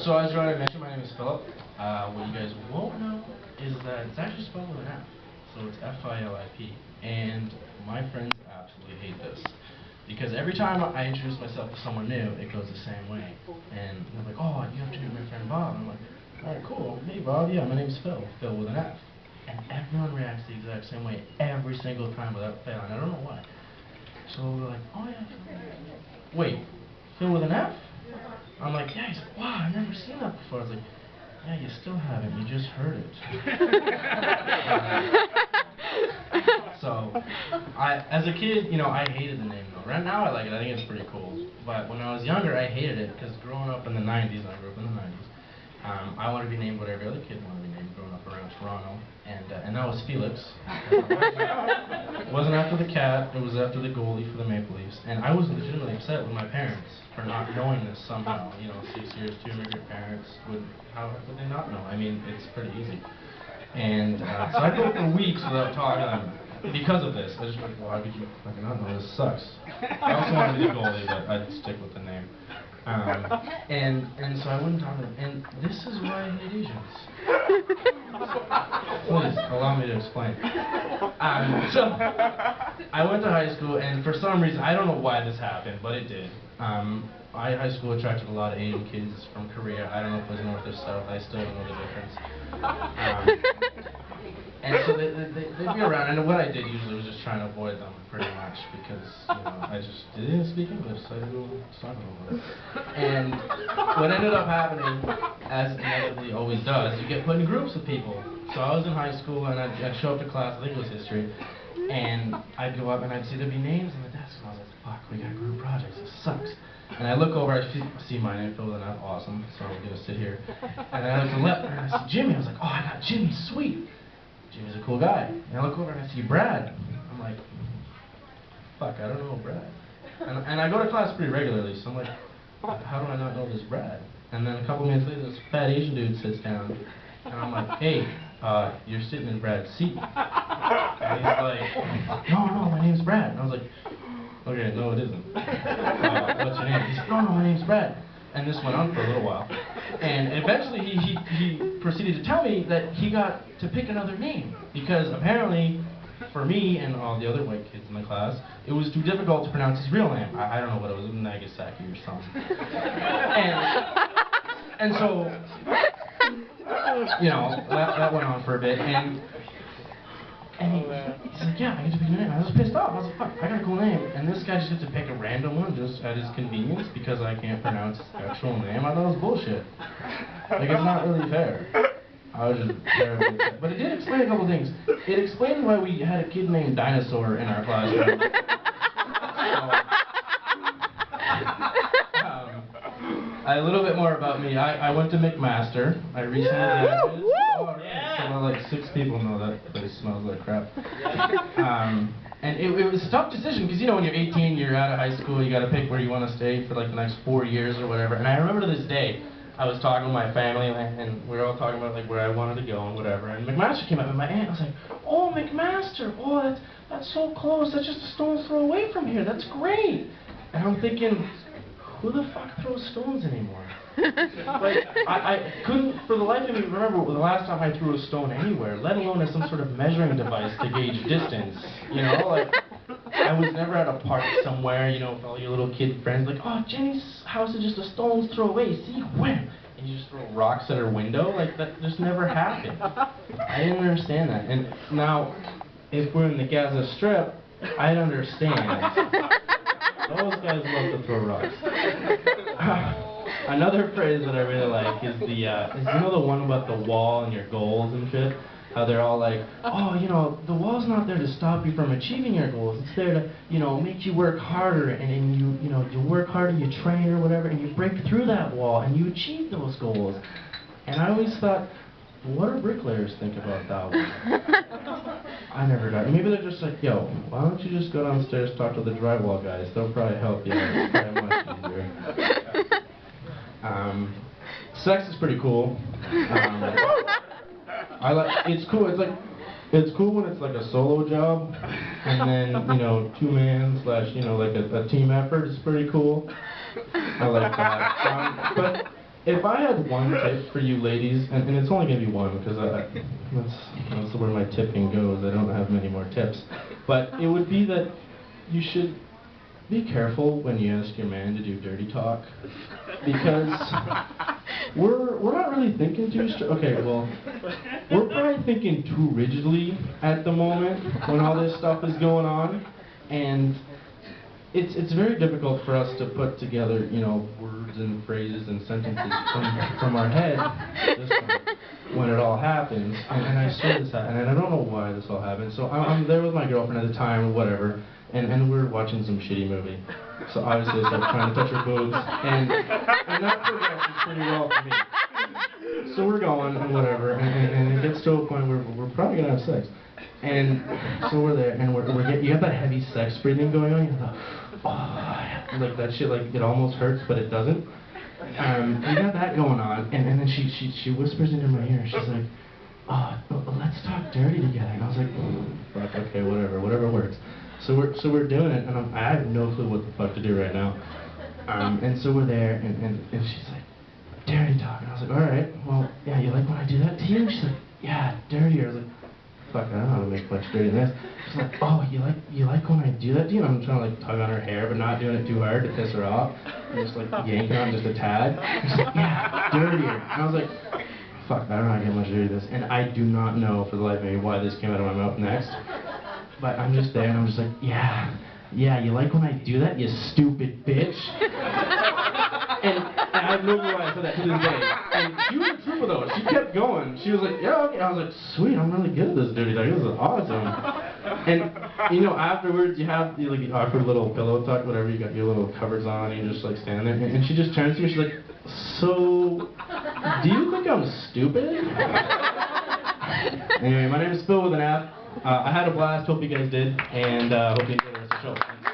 So as I mentioned, my name is Philip. What you guys won't know is that it's actually spelled with an F. So it's F-I-L-I-P. And my friends absolutely hate this. Because every time I introduce myself to someone new, it goes the same way. And they're like, oh, you have to meet my friend Bob. And I'm like, alright, cool. Hey, Bob. Yeah, my name's Phil. Phil with an F. And everyone reacts the exact same way every single time without fail. And I don't know why. So they're like, oh, yeah, Phil. Wait, Phil with an F? I'm like, yeah. He's like, wow, I've never seen that before. I was like, yeah, you still haven't. You just heard it. So, as a kid, I hated the name though. Right now I like it. I think it's pretty cool. But when I was younger, I hated it because growing up in the 90s, and I grew up in the 90s, I wanted to be named what every other kid wanted to be named growing up around Toronto, and that was Felix. It wasn't after the cat, it was after the goalie for the Maple Leafs, and I was legitimately upset with my parents for not knowing this somehow. 6 years, 2 immigrant parents, how would they not know? I mean, it's pretty easy. And so I go for weeks without talking to them because of this. I just like, why could you fucking not know? This sucks. I also wanted to be a goalie, but I'd stick with the name. And so I wouldn't talk to them. And this is why I hate Asians. Please, allow me to explain. So, I went to high school, and for some reason, I don't know why this happened, but it did. High school attracted a lot of Asian kids from Korea. I don't know if it was north or south. I still don't know the difference. And so they'd be around, and what I did usually was just trying to avoid them pretty much because, I just didn't speak English, so I didn't know what to talk about. And what ended up happening, as inevitably always does, you get put in groups with people. So I was in high school, and I'd show up to class, I think it was history, and I'd go up and I'd see there'd be names on the desk, and I was like, fuck, we got group projects, this sucks. And I look over, I see my name, Phil, and I'm awesome, so I'm going to sit here. And then I look to the left, and I see Jimmy, I was like, oh, I got Jimmy, sweet. Jimmy's a cool guy. And I look over and I see Brad. I'm like, fuck, I don't know Brad. And I go to class pretty regularly, so I'm like, how do I not know this Brad? And then a couple minutes later, this fat Asian dude sits down, and I'm like, hey, you're sitting in Brad's seat. And he's like, no, my name's Brad. And I was like, okay, no, it isn't. What's your name? He's like, no, my name's Brad. And this went on for a little while. And eventually he proceeded to tell me that he got to pick another name. Because apparently, for me and all the other white kids in the class, it was too difficult to pronounce his real name. I don't know what it was, Nagasaki or something. And so, that went on for a bit. And he's like, yeah, I get to pick a name. I was pissed off. I was like, fuck, I got a cool name. And this guy just gets to pick a random one just at his convenience because I can't pronounce his actual name. I thought it was bullshit. Like, it's not really fair. I was just terribly upset. But it did explain a couple things. It explained why we had a kid named Dinosaur in our classroom. A little bit more about me. I went to McMaster. I recently graduated. So like 6 people know that place smells like crap. And it was a tough decision because when you're 18, you're out of high school, you got to pick where you want to stay for like the next 4 years or whatever. And I remember to this day, I was talking with my family and we were all talking about like where I wanted to go and whatever. And McMaster came up, and my aunt was like, "Oh, McMaster! Oh, that's so close. That's just a stone's throw away from here. That's great." And I'm thinking, who the fuck throws stones anymore? Like, I couldn't, for the life of me, remember the last time I threw a stone anywhere, let alone as some sort of measuring device to gauge distance. Like, I was never at a park somewhere, with all your little kid friends, like, oh, Jenny's house is just a stone's throw away, see, wham! And you just throw rocks at her window, like, that just never happened. I didn't understand that. And now, if we're in the Gaza Strip, I'd understand. Those guys love to throw rocks. Another phrase that I really like is the one about the wall and your goals and shit? How they're all like, oh, the wall's not there to stop you from achieving your goals. It's there to, make you work harder, and you work harder, you train or whatever, and you break through that wall, and you achieve those goals. And I always thought, what do bricklayers think about that one? I never got it. Maybe they're just like, yo, why don't you just go downstairs, talk to the drywall guys? They'll probably help you. It's probably much easier. Sex is pretty cool. It's cool. It's cool when it's like a solo job, and then 2-man / like a team effort is pretty cool. I like that. But if I had one tip for you ladies, and it's only going to be one, because that's where my tipping goes, I don't have many more tips, but it would be that you should be careful when you ask your man to do dirty talk, because we're not really thinking too okay, well, we're probably thinking too rigidly at the moment when all this stuff is going on, and it's very difficult for us to put together, you know, words and phrases and sentences from our head just when it all happens. And I saw this happen, and I don't know why this all happened. So I'm there with my girlfriend at the time, or whatever, and we're watching some shitty movie. So obviously I start trying to touch her boobs, and that progresses pretty well for me. So we're going, and whatever, and it gets to a point where we're probably going to have sex. And so we're there, and you have that heavy sex breathing going on. You know, like that shit, like it almost hurts, but it doesn't. We got that going on, and then she whispers into my ear. She's like, "Oh, let's talk dirty together." And I was like, "Fuck, okay, whatever works." So we're doing it, and I have no clue what the fuck to do right now. And so we're there, and she's like, "Dirty talk," and I was like, "All right, well, yeah, you like when I do that to you?" And she's like, "Yeah, dirty." I was like, fuck, I don't know how to make much dirty than this. She's like, "Oh, you like when I do that to you?" And I'm trying to like tug on her hair, but not doing it too hard to piss her off. I'm just like yanking on just a tad. She's like, "Yeah, dirtier." And I was like, fuck, I don't know how to get much dirty this. And I do not know for the life of me why this came out of my mouth next. But I'm just there, and I'm just like, yeah, you like when I do that, you stupid bitch? And I have no clue why I said that to this day. And she was a trooper though. She kept going. She was like, "Yeah, okay." I was like, "Sweet, I'm really good at this dirty talk. This is awesome." And you know, afterwards you have the like awkward little pillow talk, whatever. You got your little covers on, and you just like stand there. And she just turns to me. She's like, "So, do you think I'm stupid?" Anyway, my name is Phil with an F. I had a blast. Hope you guys did, and hope you enjoyed the rest of the show.